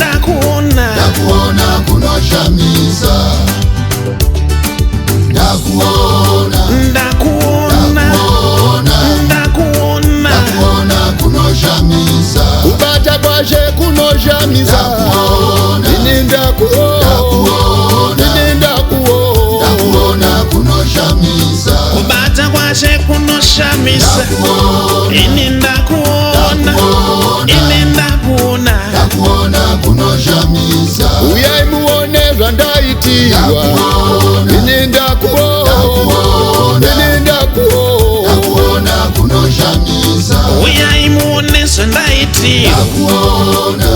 ndakuona kunoshamisa ndakuona kunoshamisa kubata kwashe kunoshamisa ini ndakuona kunoshamisa kubata kwashe kunoshamisa ini ndakuona kunoshamisa uyai muone zvandaitiwa ini ndakuona kunoshamisa uyai muone zvandaitiwa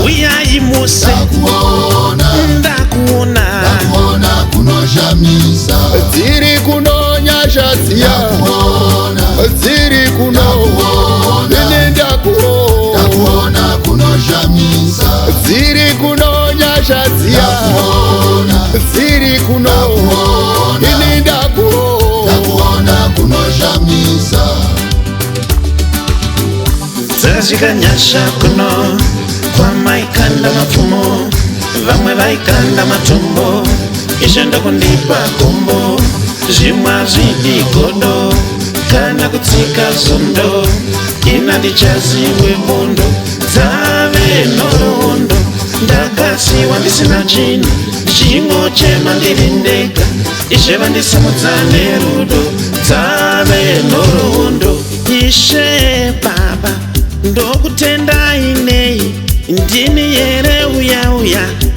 uyai muse ndakuona kunoshamisa dziri kunonyashadziya dziri kuno ini ndakuona kunoshamisa dziri kunonyashadziya dziri kuno ini ndakuona kunoshamisa dzazvikanyasha kuno kwamaikanda mapfumo vamwe vaikanda matombo izvo ndokundipa kombo zvimwe hazvidi godo kana kutsika zondo ina ndichaziwe mbondo dzave nhoroondo ndakasiwa ndisina chinhu chingochema ndiri ndega izve vandisimudza nerudo dzave nhoroondo ishe baba ndokutendai nei ndini here uya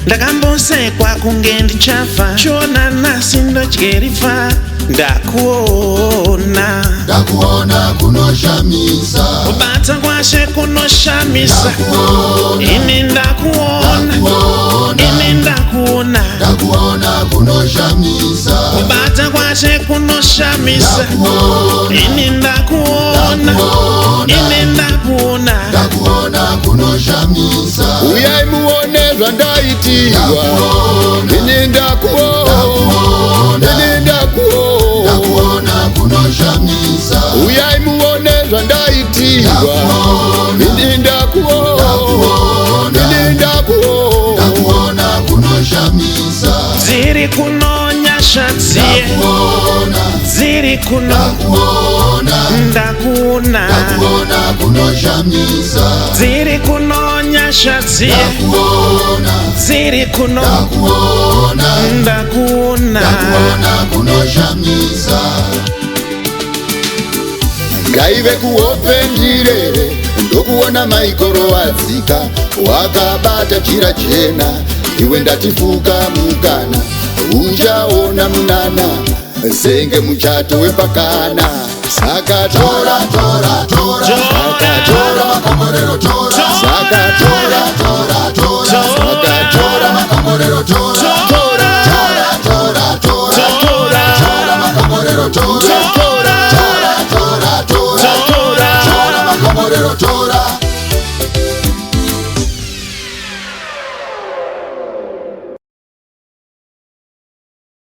ndakambosekwa kunge ndichafa chiona nhasi ndodyerifa ndakuona kunoshamisa kubata kwashe kunoshamisa ini ndakuona kunoshamisa kubata kwashe kunoshamisa ini ndakuona kunoshamisa uyai muone zvandaitiwa ini ndakuona kunoshamisa uyai muone zvandaitiwa ini ndakuona kunoshamisa dziri kunonyashadziye dziri kuno ndakuona kunoshamisa dziri kunonyashadziye dziri kuno ndakuona kunoshamisa ngaive kuhope ndirere ndokuona maikoro adzika wakabata jira jena iwe ndatifuka mukana uchaona munana senge muchato wepakana saka tora makomorero tora makomorero tora